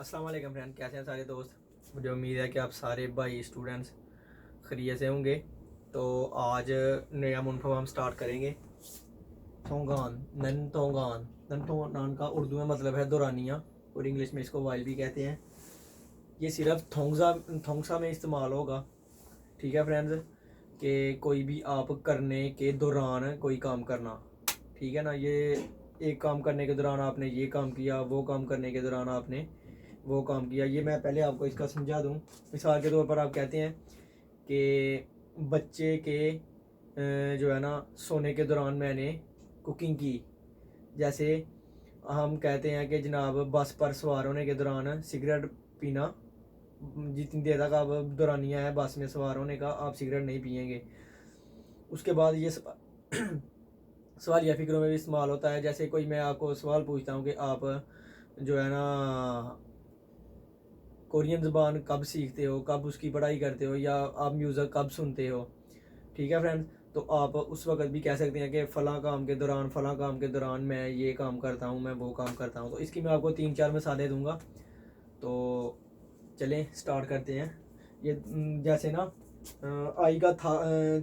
अस्सलाम वालेकुम फ्रेंड, कैसे हैं सारे दोस्त। मुझे उम्मीद है कि आप सारे भाई स्टूडेंट्स खैरियत से होंगे। तो आज नया मुनफा हम स्टार्ट करेंगे। थोंगान नन थोंगान नन थोंगान का उर्दू में मतलब है दौरानिया और इंग्लिश में इसको वाइल भी कहते हैं। ये सिर्फ थोंगसा में इस्तेमाल होगा। ठीक है फ्रेंड्स, कि कोई भी आप करने के दौरान कोई काम करना। ठीक है ना, ये एक काम करने के दौरान आपने ये काम किया, वो काम करने के दौरान आपने वो काम किया। ये मैं पहले आपको इसका समझा दूँ। मिसाल के तौर पर आप कहते हैं कि बच्चे के जो है ना सोने के दौरान मैंने कुकिंग की। जैसे हम कहते हैं कि जनाब बस पर सवार होने के दौरान सिगरेट पीना, जितनी देर तक आप दौरानिया है बस में सवार होने का, आप सिगरेट नहीं पिएंगे। उसके बाद ये सवाल या फिक्रों में भी इस्तेमाल होता है। जैसे कोई मैं आपको सवाल पूछता हूँ कि आप जो है ना कोरियन ज़बान कब सीखते हो, कब उसकी पढ़ाई करते हो, या आप म्यूज़िक कब सुनते हो। ठीक है फ्रेंड्स, तो आप उस वक्त भी कह सकते हैं कि फ़लाँ काम के दौरान फ़लाँ काम के दौरान मैं ये काम करता हूँ, मैं वो काम करता हूँ। तो इसकी मैं आपको 3-4 मिसालें दूंगा। तो चलें स्टार्ट करते हैं। ये जैसे ना आईगा था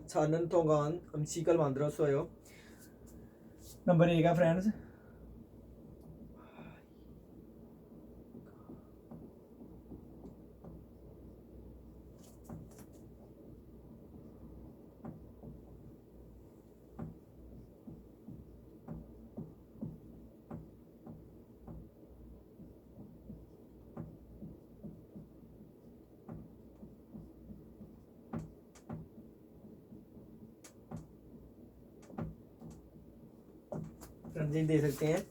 छानन तोगान अमसीकल मांद्रो सोयो। नंबर 1 है फ्रेंड्स, जी दे सकते हैं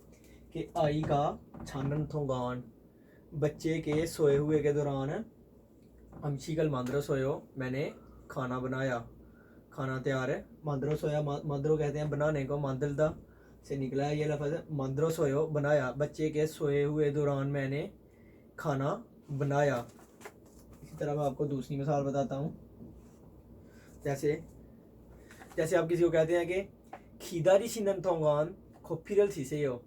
कि आई का छानन थोगान, बच्चे के सोए हुए के दौरान अमशीकल मांद्रो सोयो, मैंने खाना बनाया, खाना तैयार है। मांद्रो सोया, मांद्रो कहते हैं बनाने को, मांदलदा से निकला है ये लफ्ज़। मांद्रो सोयो बनाया, बच्चे के सोए हुए दौरान मैंने खाना बनाया। इसी तरह मैं आपको दूसरी मिसाल बताता हूँ। जैसे जैसे आप किसी को कहते हैं कि खीदारी शिनन थोंगान खोफिरल सीसे हो।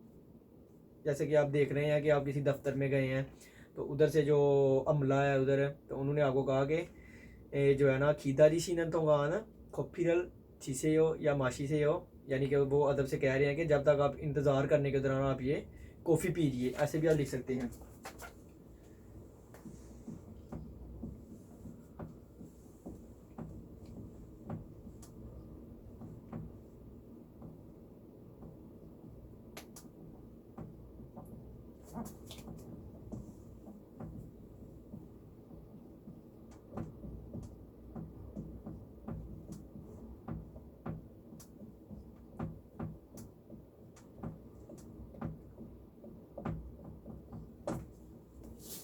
जैसे कि आप देख रहे हैं कि आप किसी दफ्तर में गए हैं, तो उधर से जो अमला है उधर, तो उन्होंने आपको कहा कि जो है ना खीदारी शिनन थोंगान खोफिरल सीसे हो या माशी से हो, यानी कि वो अदब से कह रहे हैं कि जब तक आप इंतज़ार करने के दौरान आप ये कॉफ़ी पीजिए। ऐसे भी आप लिख सकते हैं।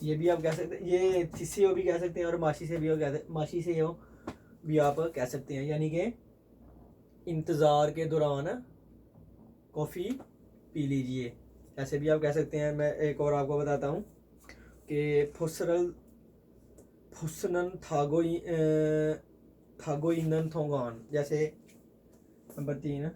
ये भी आप कह सकते हैं, ये थिसी हो भी कह सकते हैं और माशी से भी हो माशी से हो भी आप कह सकते हैं, यानी कि इंतज़ार के दौरान कॉफ़ी पी लीजिए। ऐसे भी आप कह सकते हैं। मैं एक और आपको बताता हूँ कि फुसरल फुसनन थागोइनन थोंगान। जैसे नंबर 3,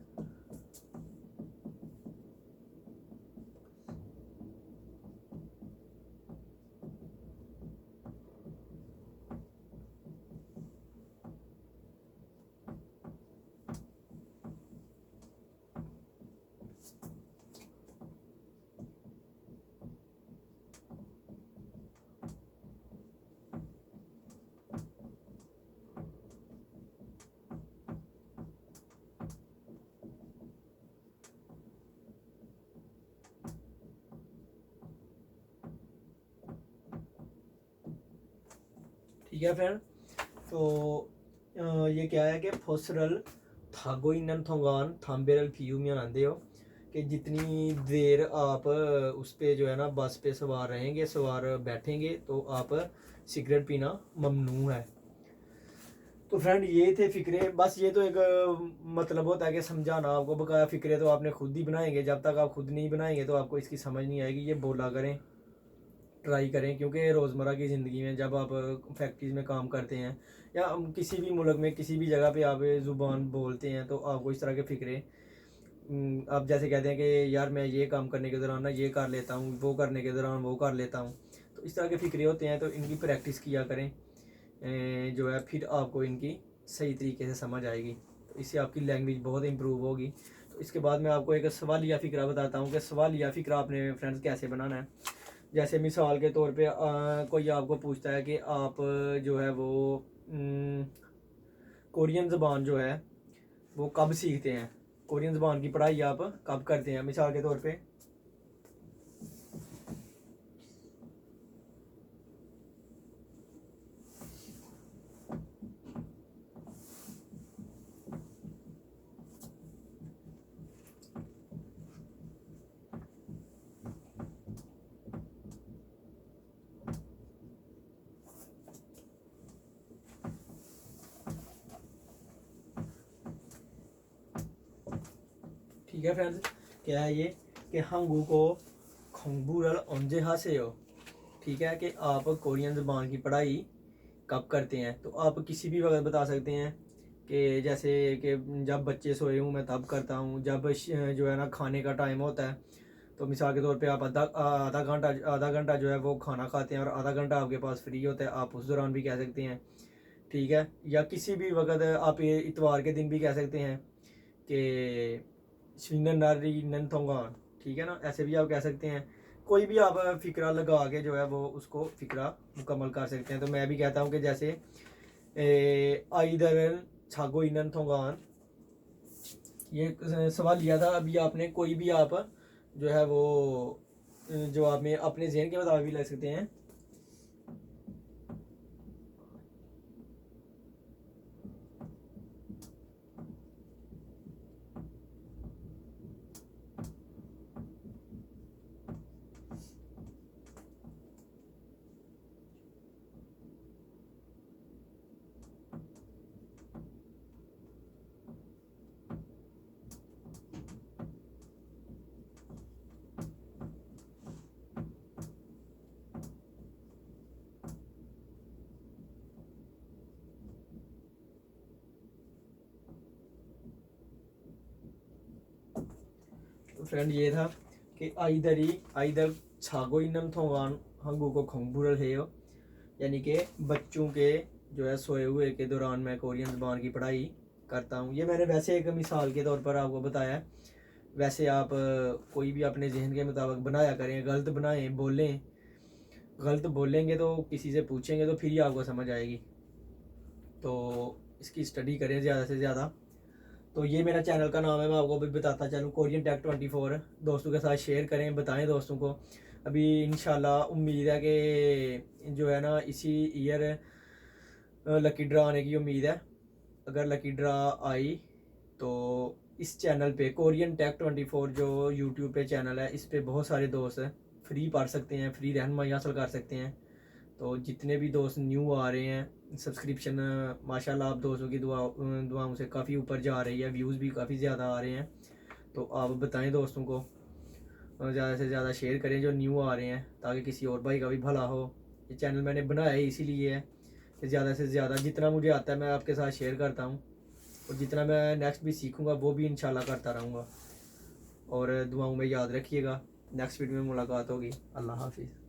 ठीक है फ्रेंड। तो ये क्या है कि फुसरल थागोइनन थोंगान थाम्बेरल फियूमियन आंदे हो, कि जितनी देर आप उस पर जो है ना बस पे सवार रहेंगे, सवार बैठेंगे, तो आप सिगरेट पीना ममनू है। तो फ्रेंड ये थे फ़िक्रे। बस ये तो एक मतलब होता है कि समझाना आपको। बकाया फ़िक्रे तो आपने खुद ही बनाएंगे। जब तक आप खुद नहीं बनाएंगे तो आपको इसकी समझ नहीं आएगी। ये बोला करें, ट्राई करें, क्योंकि रोज़मर्रा की ज़िंदगी में जब आप फैक्ट्रीज़ में काम करते हैं या किसी भी मुल्क में किसी भी जगह पे आप ज़ुबान बोलते हैं, तो आपको इस तरह के फ़िक्रे आप जैसे कहते हैं कि यार मैं ये काम करने के दौरान ना ये कर लेता हूँ, वो करने के दौरान वो कर लेता हूँ। तो तो इस तरह के फ़िक्रे होते हैं, तो इनकी प्रैक्टिस किया करें, जो है फिर आपको इनकी सही तरीके से समझ आएगी, तो इससे आपकी लैंग्वेज बहुत इम्प्रूव होगी। तो इसके बाद मैं आपको एक सवालिया फ़िक्रा बताता हूँ कि सवालिया फ़िक्रा आपने फ्रेंड्स कैसे बनाना है। जैसे मिसाल के तौर पे कोई आपको पूछता है कि आप जो है वो कोरियन ज़बान जो है वो कब सीखते हैं, कोरियन ज़बान की पढ़ाई आप कब करते हैं। मिसाल के तौर पे ठीक है फ्रेंड्स, क्या है ये कि हंगू को खंगबूरल ओंजे हासे हो। ठीक है कि आप कोरियन ज़बान की पढ़ाई कब करते हैं, तो आप किसी भी वक्त बता सकते हैं कि जैसे कि जब बच्चे सोए हूँ मैं तब करता हूँ, जब जो है ना खाने का टाइम होता है, तो मिसाल के तौर पे आप आधा घंटा जो है वो खाना खाते हैं और आधा घंटा आपके पास फ्री होता है, आप उस दौरान भी कह सकते हैं। ठीक है, या किसी भी वक्त आप ये इतवार के दिन भी कह सकते हैं कि शिननारी ननथोंगान। ठीक है ना, ऐसे भी आप कह सकते हैं। कोई भी आप फ़िक्रा लगा के जो है वो उसको फ़िक्रा मुकम्मल कर सकते हैं। तो मैं भी कहता हूँ कि जैसे आइदरन छागो इनन थोंगान, ये सवाल लिया था अभी आपने। कोई भी आप जो है वो जो आप में अपने जहन के मुताबिक भी लग सकते हैं। तो फ्रेंड ये था कि आइदर छागो इनम थोंगान हंगू को खंगबुरल है हो, यानी कि बच्चों के जो है सोए हुए के दौरान मैं कोरियन ज़बान की पढ़ाई करता हूँ। ये मैंने वैसे एक मिसाल के तौर पर आपको बताया है, वैसे आप कोई भी अपने जहन के मुताबिक बनाया करें। गलत बनाएं, बोलें, गलत बोलेंगे तो किसी से पूछेंगे तो फिर ही आपको समझ आएगी। तो इसकी स्टडी करें ज़्यादा से ज़्यादा। तो ये मेरा चैनल का नाम है, मैं आपको अभी बताता चलूँ, कोरियन टेक 24। दोस्तों के साथ शेयर करें, बताएं दोस्तों को। अभी इंशाल्लाह उम्मीद है कि जो है ना इसी ईयर लकी ड्रा आने की उम्मीद है। अगर लकी ड्रा आई तो इस चैनल पे कोरियन टेक 24 जो यूट्यूब पे चैनल है, इस पे बहुत सारे दोस्त फ्री पढ़ सकते हैं, फ्री रहनुमाई हासिल कर सकते हैं। तो जितने भी दोस्त न्यू आ रहे हैं, सब्सक्रिप्शन माशाल्लाह आप दोस्तों की दुआओं से काफ़ी ऊपर जा रही है, व्यूज़ भी काफ़ी ज़्यादा आ रहे हैं। तो आप बताएं दोस्तों को, ज़्यादा से ज़्यादा शेयर करें जो न्यू आ रहे हैं, ताकि किसी और भाई का भी भला हो। ये चैनल मैंने बनाया ही इसीलिए है कि ज़्यादा से ज़्यादा जितना मुझे आता है मैं आपके साथ शेयर करता हूँ, और जितना मैं नेक्स्ट भी सीखूँगा वो भी इंशाल्लाह करता रहूँगा। और दुआओं में याद रखिएगा। नेक्स्ट वीडियो में मुलाकात होगी। अल्लाह हाफिज़।